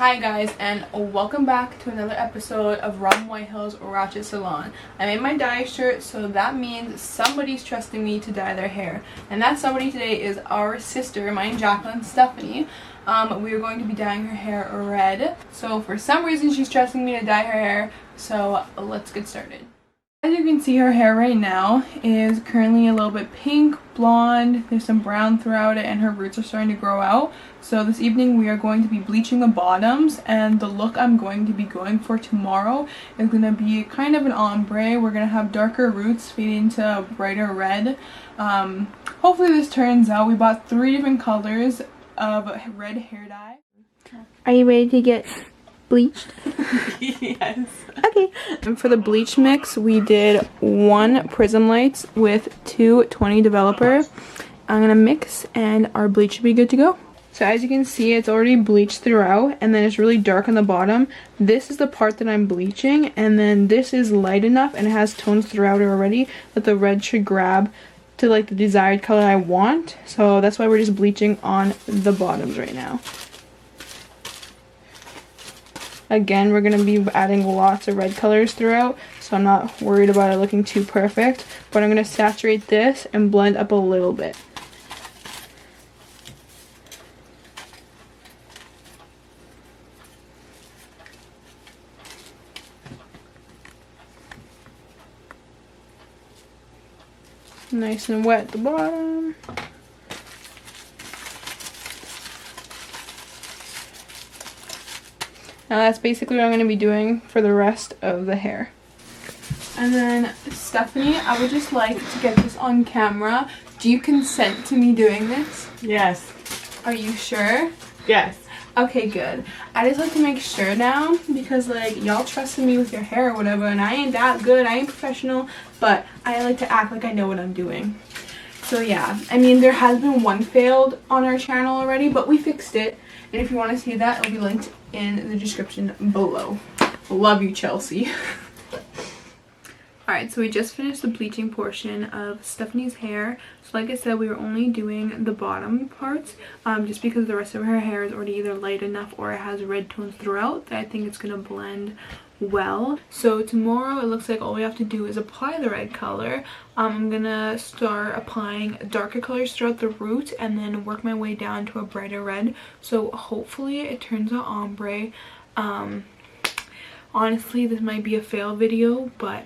Hi guys, and welcome back to another episode of Robyn Whitehill's Ratchet Salon. I made my dye shirt, so that means somebody's trusting me to dye their hair. And that somebody today is our sister, mine Jacqueline Stephanie. We are going to be dyeing her hair red. So for some reason she's trusting me to dye her hair, so let's get started. As you can see, her hair right now is currently a little bit pink, blonde, there's some brown throughout it, and her roots are starting to grow out. So this evening we are going to be bleaching the bottoms, and the look I'm going to be going for tomorrow is going to be kind of an ombre. We're going to have darker roots fade into brighter red. Hopefully this turns out. We bought 3 different colors of red hair dye. Are you ready to get bleached? Yes. Okay. And for the bleach mix, we did 1 Prism Lights with 2 20 Developer. I'm gonna mix and our bleach should be good to go. So as you can see, it's already bleached throughout, and then it's really dark on the bottom. This is the part that I'm bleaching, and then this is light enough and it has tones throughout it already that the red should grab to like the desired color I want. So that's why we're just bleaching on the bottoms right now. Again, we're going to be adding lots of red colors throughout, so I'm not worried about it looking too perfect. But I'm going to saturate this and blend up a little bit. Nice and wet at the bottom. Now that's basically what I'm going to be doing for the rest of the hair. And then, Stephanie, I would just like to get this on camera. Do you consent to me doing this? Yes. Are you sure? Yes. Okay, good. I just like to make sure now because, like, y'all trusted me with your hair or whatever, and I ain't that good. I ain't professional, but I like to act like I know what I'm doing. So, yeah. I mean, there has been 1 failed on our channel already, but we fixed it. And if you want to see that, it'll be linked in the description below. Love you, Chelsea. Alright, so we just finished the bleaching portion of Stephanie's hair. So like I said, we were only doing the bottom parts just because the rest of her hair is already either light enough or it has red tones throughout that I think it's going to blend well. So tomorrow it looks like all we have to do is apply the red color. I'm gonna start applying darker colors throughout the root and then work my way down to a brighter red. So hopefully it turns out ombre. Honestly, this might be a fail video, but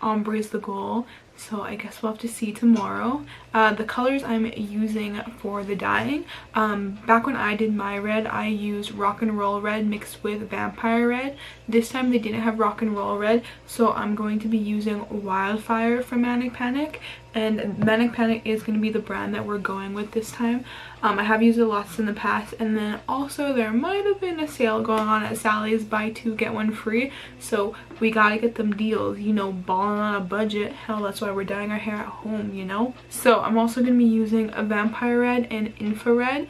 ombre is the goal. So I guess we'll have to see tomorrow. The colors I'm using for the dyeing, back when I did my red, I used Rock and Roll Red mixed with Vampire Red. This time they didn't have Rock and Roll Red, so I'm going to be using Wildfire from Manic Panic. And Manic Panic is going to be the brand that we're going with this time. I have used it lots in the past, and then also there might have been a sale going on at Sally's, buy 2 get 1 free, so we gotta get them deals, you know, balling on a budget. Hell, that's why we're dyeing our hair at home, you know. So I'm also going to be using a Vampire Red and Infra Red.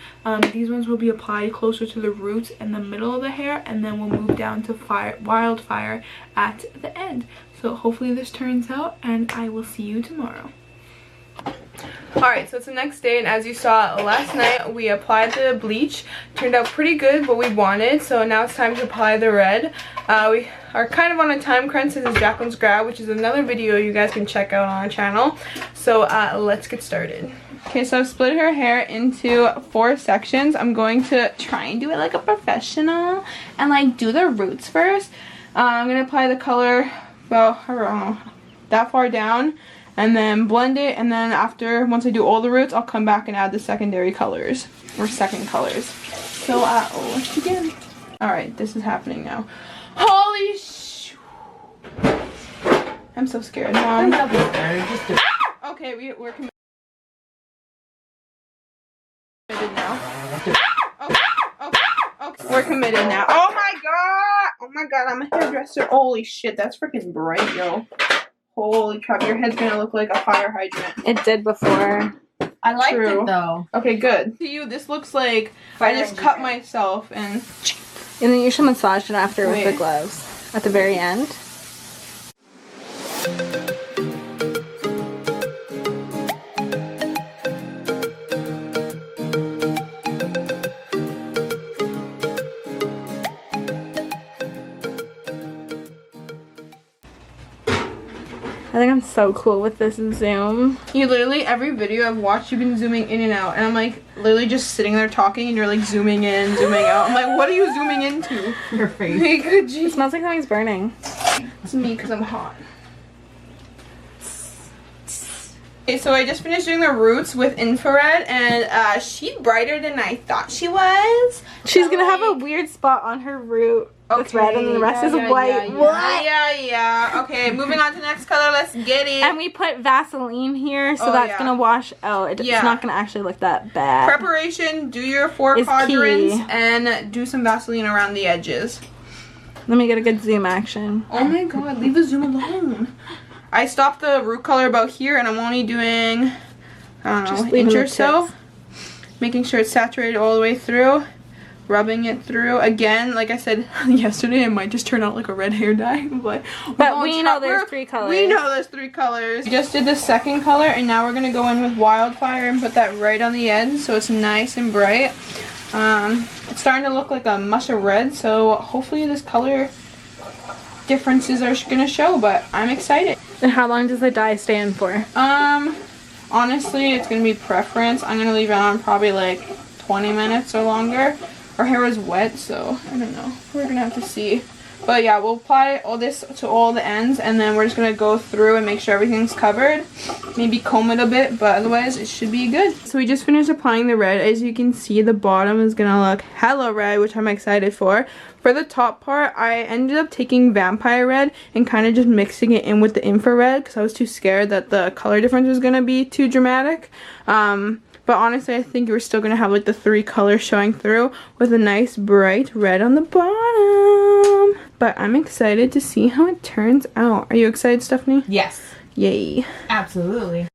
These ones will be applied closer to the roots in the middle of the hair, and then we'll move down to Wildfire at the end. So hopefully this turns out, and I will see you tomorrow. Alright, so it's the next day, and as you saw last night, we applied the bleach. Turned out pretty good, what we wanted, so now it's time to apply the red. We are kind of on a time crunch since it's Jacqueline's grad, which is another video you guys can check out on our channel. So let's get started. Okay, so I've split her hair into 4 sections. I'm going to try and do it like a professional and like do the roots first. I'm going to apply the color about, I don't know, that far down, and then blend it, and then once I do all the roots, I'll come back and add the secondary colors, or second colors. So let's begin. Alright, this is happening now. Holy sh... I'm so scared, Mom. Ah! Okay, we're committed now. Ah! Okay. We're committed now. Oh my god, I'm a hairdresser. Holy shit, that's freaking bright, yo. Holy crap, your head's gonna look like a fire hydrant. It did before. I liked it though. Okay, good. To you, this looks like I just cut myself and then you should massage it after with the gloves at the very end. I think I'm so cool with this zoom. You literally, every video I've watched, you've been zooming in and out. And I'm like, literally just sitting there talking and you're like zooming in, zooming out. I'm like, what are you zooming into? Your face. Like, It geez. smells like something's burning. It's me because I'm hot. Okay, so I just finished doing the roots with infrared and she's brighter than I thought she was. She's gonna have a weird spot on her root that's red and the rest is white. What? Yeah. Okay, moving on to the next color. Let's get it. And we put Vaseline here, so Oh, that's yeah. gonna wash out. It's not gonna actually look that bad. Preparation, do your 4 Is quadrants key. and do some Vaseline around the edges. Let me get a good zoom action. Oh my god, leave the zoom alone. I stopped the root color about here and I'm only doing, I don't know, Just inch leaving or the so. tips. Making sure it's saturated all the way through. Rubbing it through. Again, like I said yesterday, it might just turn out like a red hair dye. But we know there's 3 colors. We know there's 3 colors. We just did the second color and now we're going to go in with Wildfire and put that right on the end so it's nice and bright. It's starting to look like a mustard red, so hopefully this color differences are going to show, but I'm excited. And how long does the dye stand for? Honestly, it's going to be preference. I'm going to leave it on probably like 20 minutes or longer. Our hair is wet, so I don't know. We're going to have to see. But yeah, we'll apply all this to all the ends and then we're just going to go through and make sure everything's covered. Maybe comb it a bit, but otherwise it should be good. So we just finished applying the red. As you can see, the bottom is going to look hella red, which I'm excited for. For the top part, I ended up taking Vampire Red and kind of just mixing it in with the infrared because I was too scared that the color difference was going to be too dramatic. But honestly, I think we're still going to have like the 3 colors showing through with a nice bright red on the bottom. But I'm excited to see how it turns out. Are you excited, Stephanie? Yes. Yay. Absolutely.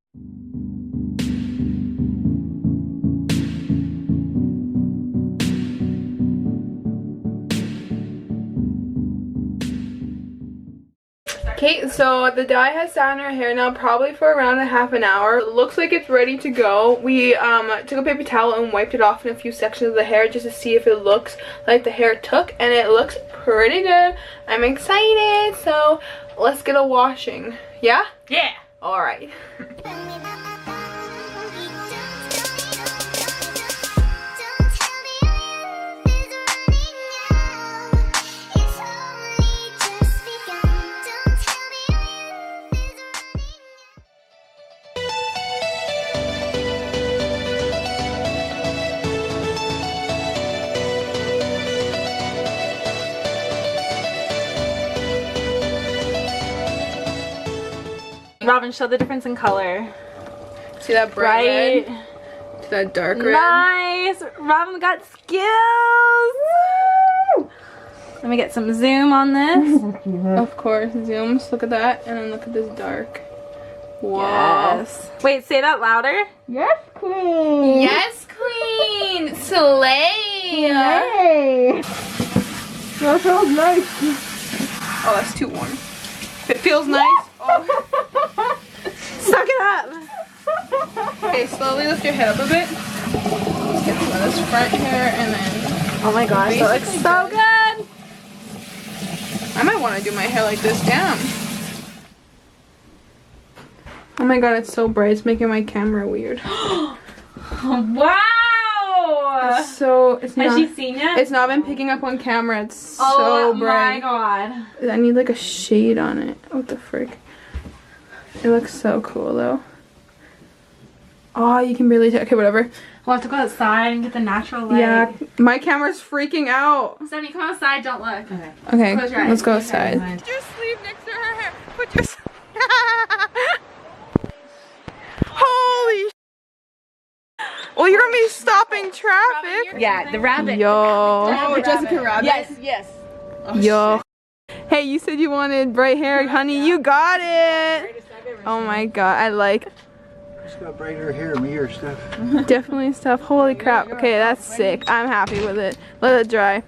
Okay, so the dye has sat in our hair now probably for around a half an hour. It looks like it's ready to go. We took a paper towel and wiped it off in a few sections of the hair just to see if it looks like the hair took, and it looks pretty good. I'm excited, so let's get a washing. Yeah? Yeah. Alright. Robyn, show the difference in color. See that bright red? See that dark red? Nice! Robyn got skills! Woo! Let me get some zoom on this. Of course, zooms. Look at that, and then look at this dark. Wow. Yes. Wait, say that louder. Yes, queen. Yes, queen! Slay! Hey. That feels nice. Oh, that's too warm. It feels nice. Oh. Suck it up! Okay, slowly lift your head up a bit. Let's get some of this front hair and then... Oh my gosh, that looks Basically so good! I might want to do my hair like this. Damn. Oh my god, it's so bright. It's making my camera weird. Wow! So, it's Has not... she seen it? It's not been picking up on camera. It's so Oh bright. my god. I need like a shade on it. What the frick? It looks so cool though. Oh, you can barely tell. Okay, whatever. We'll have to go outside and get the natural light. Yeah, my camera's freaking out. Stephanie, come outside, don't look. Okay. Okay, Close your eyes. let's go Close your eyes. outside. Put your sleeve next to her hair. Put your... Holy... Well, you're gonna be stopping traffic. Yeah, the rabbit. Yo. Oh, Jessica Rabbit. Yes, yes. Yo. Hey, you said you wanted bright hair, honey. You got it. Oh my god, I like... She's got brighter hair than me or stuff. Definitely stuff. Holy crap. Okay, that's sick. I'm happy with it. Let it dry.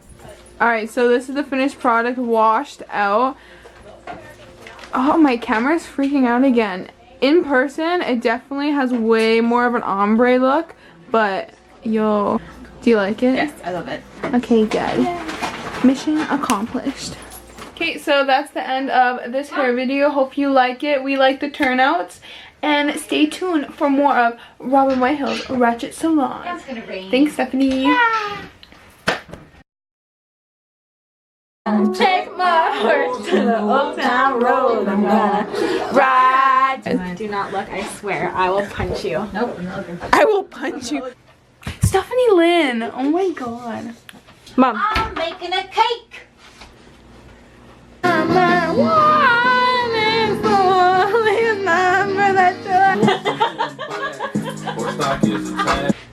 Alright, so this is the finished product washed out. Oh, my camera's freaking out again. In person, it definitely has way more of an ombre look, but yo, do you like it? Yes, I love it. Okay, good. Mission accomplished. Okay, so that's the end of this hair video. Hope you like it. We like the turnouts. And stay tuned for more of Robyn Whitehill's Ratchet Salon. That's gonna rain. Thanks, Stephanie. Take my horse to the old town road. I'm gonna ride. Do not look, I swear. I will punch you. Nope, I'm not looking. I will punch you. Stephanie Lynn. Oh my god. Mom. I'm making a cake.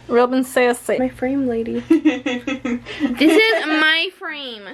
Robyn, say a say. My frame lady. This is my frame.